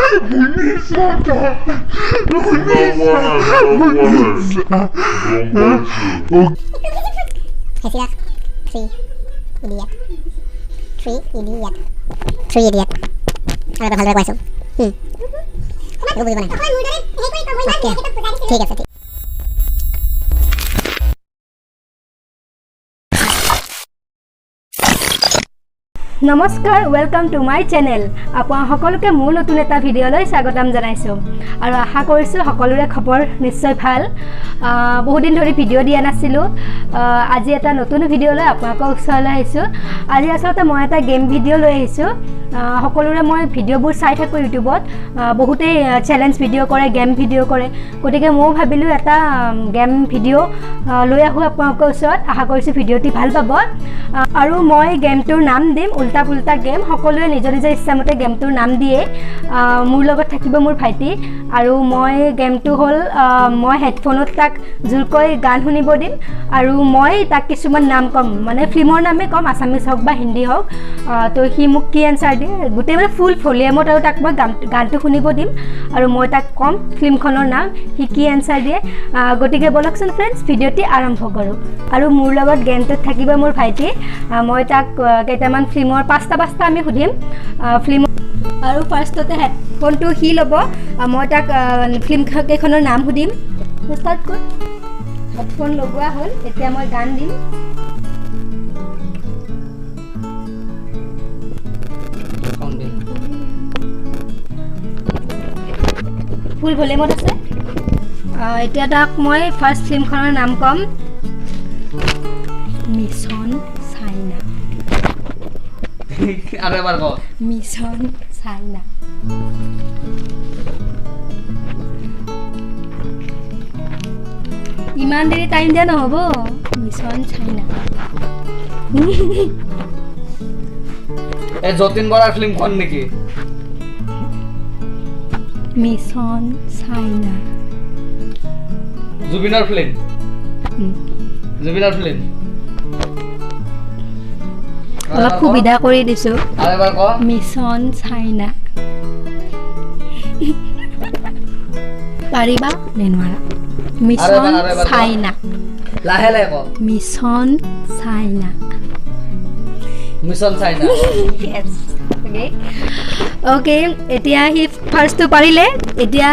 Three idiot. Ada ভালদৰে কৈছো বুজিব নাই ঠিক আছে ঠিক নমস্কাৰ ওয়েলকাম টু মাই চেনেল আপোনাক সকলোকে মোৰ নতুন এটা ভিডিঅ'লৈ স্বাগতম জনাইছো আৰু আশা কৰিছো সকলোৰে খবৰ নিশ্চয় ভাল বহুত দিন ধৰি ভিডিঅ' দিয়া নাছিলো আজি এটা নতুন ভিডিঅ'লৈ আপোনালোকৰ ওচৰলৈ আহিছো আজি আসলতে মই এটা গেম ভিডিঅ' লৈ আহিছো সকলোৰে মই ভিডিঅ'বোৰ চাই থাকো ইউটিউবত বহুতে চ্যালেঞ্জ ভিডিঅ' কৰে গেম ভিডিঅ' কৰে গতিকে মই ভাবিলো এটা গেম ভিডিঅ' লৈ আহো আপোনালোকৰ ওচৰত আশা কৰিছো ভিডিঅ'টি ভাল পাব আৰু মই গেমটোৰ নাম দিম উল্টা পুল্টা গেম সকলোৱে নিজৰ নিজৰ ইচ্ছামতে গেমটোৰ নাম দিয়ে মোৰ লগত থাকিব মোৰ ভাইটি আৰু মই গেমটো হ'ল মই হেডফোনত তাক জুলকৈ গান শুনিব দিম আৰু মই তাক কিছুমান নাম কম মানে ফিল্মৰ নামে কম আসামিজ হওক বা হিন্দী হওক তো সি মোক কি এনসাৰ দিয়ে গোটেই মানে ফুল ভলিউমত আৰু তাক মই গানটো শুনিব দিম আৰু মই তাক কম ফিল্মখনৰ নাম সি কি এনসাৰ দিয়ে গতিকে বলকচোন ফ্ৰেণ্ডছ ভিডিঅ'টি আৰম্ভ কৰোঁ আৰু মোৰ লগত গেমটোত থাকিব মোৰ ভাইটি মই তাক কেইটামান ফিল্মৰ পাঁচটা আমি সুধিম ফিল্ম আৰু ফাৰ্ষ্টতে হেডফোনটো সি ল'ব মই তাক ফিল্ম কেইখনৰ নাম সুধিম ষ্টাৰ্ট কৰ হেডফোন লগোৱা হ'ল এতিয়া মই গান দিম ফুল ভলিউমত আছে এতিয়া তাক মই ফাৰ্ষ্ট ফিল্মখনৰ নাম ক'ম মিছন চাইনা আৰু এবাৰ ক মিছন চাইনা ইমান দেৰি টাইম দিয়া নহ'ব মিছন চাইনা এই যতীন বৰাৰ ফিল্মখন নেকি মিছন চাইনা জুবিনৰ ফিল্ম অলপ সুবিধা কৰি দিছো আৰু এবাৰ ক মিছন চাইনা পাৰিবা নে নোৱাৰা মিছন চাইনা লাহে লাহে ক মিছন চাইনা yes okay এতিয়া হি ফাৰ্ষ্টটো পাৰিলে এতিয়া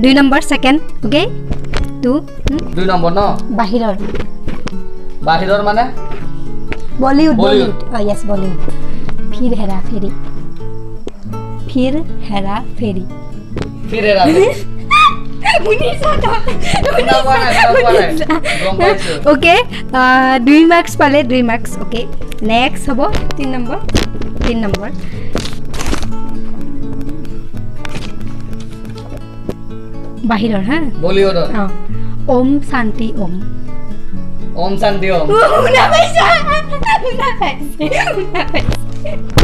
2 নম্বৰ সেকেন্ড okay 2 নম্বৰ ন বাহিৰৰ মানে बॉलीवुड यस बॉलीवुड फिर हेरा फेरी ओके 2 मार्क्स पाले 2 मार्क्स ओके नेक्स्ट हबो 3 नंबर बाहिरर हां बॉलीवुड ओम शांति ओम ना पैसा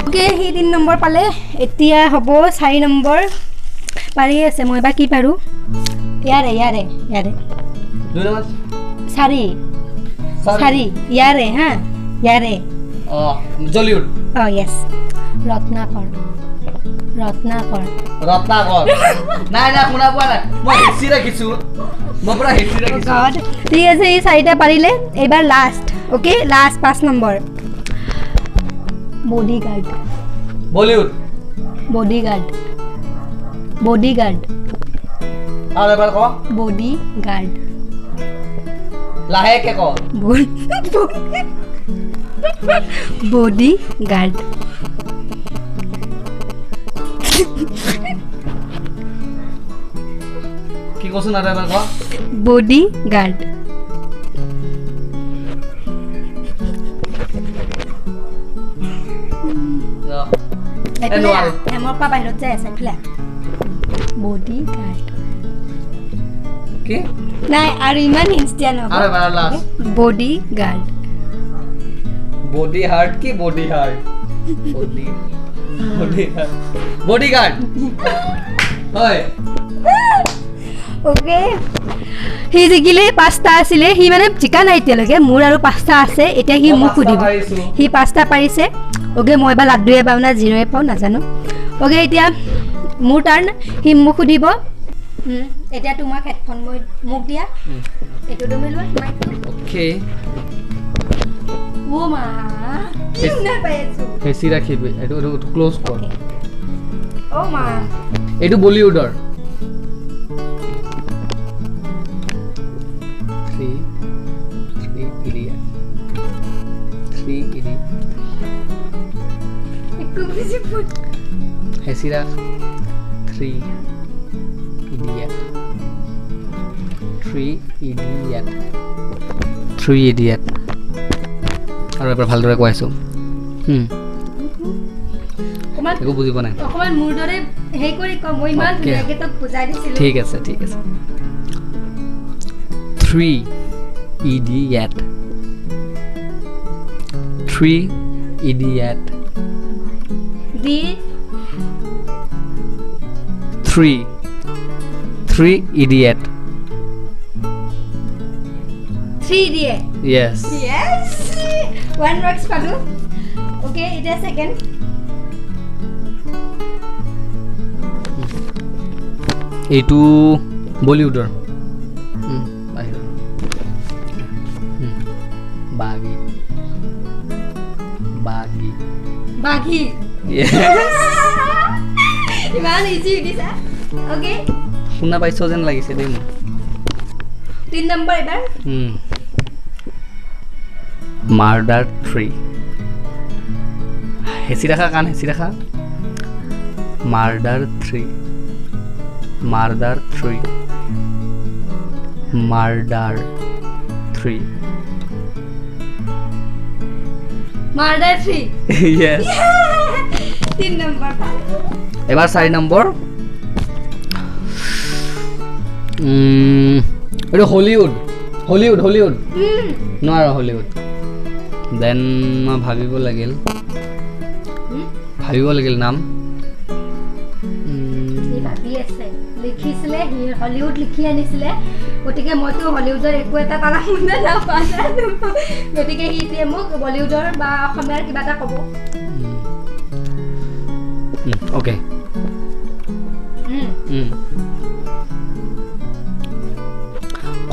ओके हि 3 নম্বৰ পালে এতিয়া হ'ব 4 নম্বৰ পাৰি আছে মই বা কি পাৰো ইয়াৰে 2 নম্বৰ 4 ইয়াৰে হা ইয়াৰে জলিউড यस ৰত্নাকৰ নাই শুনা পোৱা নাই মই হিচি ৰাখিছো ঠিক আছে এই 4টা পাৰিলে এবাৰ last okay last 5 number bodyguard আৰু এবাৰ ক বডিগাৰ্ড লাহেকে ক বডিগাৰ্ড কি কছুন আৰু এবাৰ ক বডিগাৰ্ড হেমৰ পৰা বাহিৰত যাই আছে ফ্লেক বডিগাৰ্ড কি নাই আৰু ইমান ইনষ্টিয়া নহব আৰু এবাৰ লাষ্ট বডিগার্ড বডিগার্ড হয় ওকে হি জিকিলে 5টা আছিলে হি মানে জিকা নাই এতিয়ালৈকে মোৰ আৰু 5টা আছে এতিয়া হি মোক সুধিব হি 5টা পাৰিছে ওকে মই বা লাড্ডুয়ে পাও না জিৰ'য়ে পাও নাজানো ওকে এতিয়া মোৰ টাৰ্ণ হি মোক সুধিব এতিয়া তোমাক হেডফোন মোক দিয়া এইটো তুমি লোৱা ওকে ও মা কি না পাইছো হেচি ৰাখিবি এইটো ক্লোজ কৰ ও মা এইটো বলিউডৰ 3 idiot 3 idiot একো বুজি ফুট হেচি ৰাখ 3 idiot 3 idiot আৰু এবাৰ ভালদৰে কৈ আছো একো বুজি পোৱা নাই অকমান মোৰ দৰে হেই কৰি কম মই ইমান ধুনীয়াকে তোক বুজাই দিছিলো ঠিক আছে 3 idiot 3 idiot দি 3 idiot 3 দিয়ে yes one marks পালো okay এটা সেকেন্ড এইটো বলিউডৰ বাগি ইমান ইজি দিছা ওকে শুনা পাইছো যেন লাগিছে দেই মোৰ 3 নম্বৰ এবাৰ মাৰ্ডাৰ 3 হেচি ৰাখা কান হেচি ৰাখা মাৰ্ডাৰ 3 মাৰ্ডাৰ 3 yes 3 নম্বৰ এবাৰ 4 নম্বৰ এইটো হলিউড নোৱাৰা হলিউড দেন মই ভাবিব লাগিল নাম লিখিছিলে হলিউড লিখি আনিছিলে গতিকে মইতো হলিউডৰ একো এটা তাৰা মুন্না নাপালো গতিকে সি দিয়ে মোক বলিউডৰ বা অসমীয়াৰ কিবা এটা ক'ব ওকে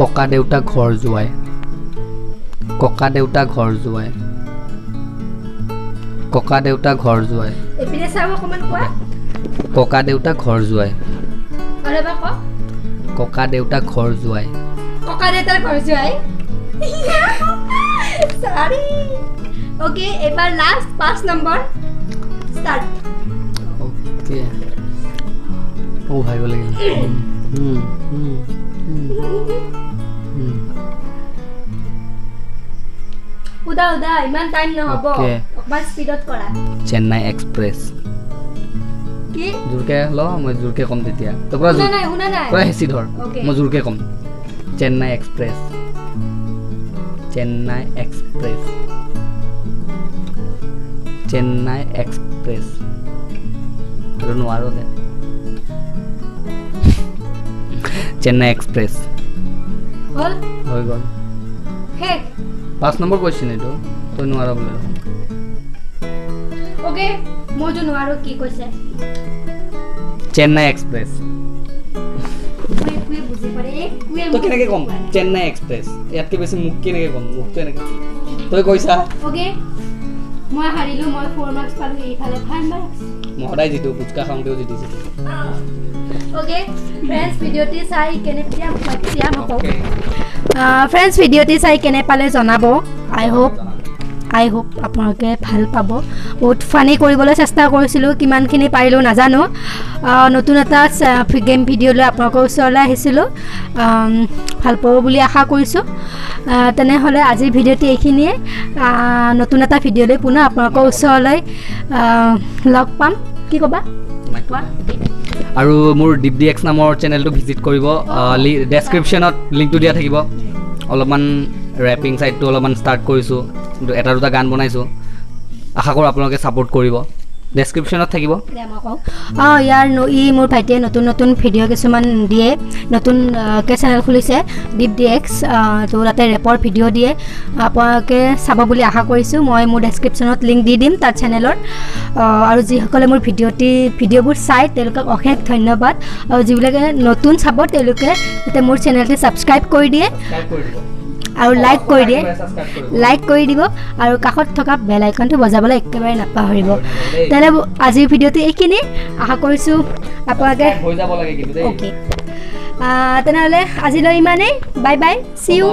ককা দেউতা ঘৰ যোৱাই এপিনে চাও অকমান কোৱা ককা দেউতা ঘৰ যোৱাই আৰু এবাৰ ক ককা দেউতা ঘৰ যোৱাই সৰি ওকে এবাৰ লাষ্ট 5 নম্বৰ স্টার্ট ওকে ও ভাইব লাগিল উদা ইমান টাইম নহব অকমান স্পিডত কৰা চেন্নাই এক্সপ্ৰেছ কি জোৰকে ল মই জোৰকে কম তেতিয়া তো পুৰা শুনা নাই পুৰা হেচি ধৰ মই জোৰকে কম চেন্নাই এক্সপ্ৰেছ আৰু নোৱাৰো দে চেন্নাই এক্সপ্ৰেছ হৈ গ'ল 5 নম্বৰ কোৱেশ্চন এইটো তই নোৱাৰা বোলে ওকে মই যে নোৱাৰো কি কৈছে চেন্নাই এক্সপ্ৰেছ মই বুজি পাৰে তো কেনেকৈ কম চেন্নাই এক্সপ্ৰেছ ইয়াতকৈ বেছি মোক কেনেকৈ কম মুখটো এনেকৈ তই কৈছা ওকে মই হাৰিলো মই 4 মাৰ্কছ পালো এইফালে 5 মাৰ্কছ মই সদায় জিতো পুচকা খাওঁতেও জিতিছো ওকে ফ্ৰেণ্ডছ ভিডিঅ'টি চাই কেনে ফ্ৰেণ্ডছ ভিডিঅ'টি চাই কেনে পালে জনাব আই হোপ আপোনালোকে ভাল পাব বহুত ফানি কৰিবলৈ চেষ্টা কৰিছিলোঁ কিমানখিনি পাৰিলোঁ নাজানো নতুন এটা গেম ভিডিঅ' লৈ আপোনালোকৰ ওচৰলৈ আহিছিলোঁ ভাল পাব বুলি আশা কৰিছোঁ তেনেহ'লে আজিৰ ভিডিঅ'টি এইখিনিয়ে নতুন এটা ভিডিঅ' লৈ পুনৰ আপোনালোকৰ ওচৰলৈ লগ পাম কি ক'বা আৰু মোৰ DeepDX নামৰ চেনেলটো ভিজিট কৰিব ডেছক্ৰিপশ্যনত লিংকটো দিয়া থাকিব অলপমান ৰেপিং ছাইডটো অলপমান ষ্টাৰ্ট কৰিছোঁ কিন্তু এটা দুটা গান বনাইছোঁ আশা কৰোঁ আপোনালোকে ছাপোৰ্ট কৰিব ডেছক্ৰিপশ্যনত থাকিব ইয়াৰ মোৰ ভাইটিয়ে নতুন নতুন ভিডিঅ' কিছুমান দিয়ে নতুনকৈ চেনেল খুলিছে দীপ ডিএক্স তো তাতে ৰেপৰ ভিডিঅ' দিয়ে আপোনালোকে চাব বুলি আশা কৰিছোঁ মই মোৰ ডেছক্ৰিপশ্যনত লিংক দি দিম তাৰ চেনেলৰ আৰু যিসকলে মোৰ ভিডিঅ'বোৰ চাই তেওঁলোকক অশেষ ধন্যবাদ আৰু যিবিলাকে নতুন চাব তেওঁলোকে যাতে মোৰ চেনেলটো ছাবস্ক্ৰাইব কৰি দিয়ে আৰু লাইক কৰি দিব আৰু কাষত থকা বেল আইকনটো বজাবলৈ একেবাৰে নাপাহৰিব তেনে আজিৰ ভিডিঅ'টো এইখিনি আশা কৰিছোঁ আপোনালোকে অ'কে তেনেহ'লে আজিলৈ ইমানেই বাই বাই চি ইউ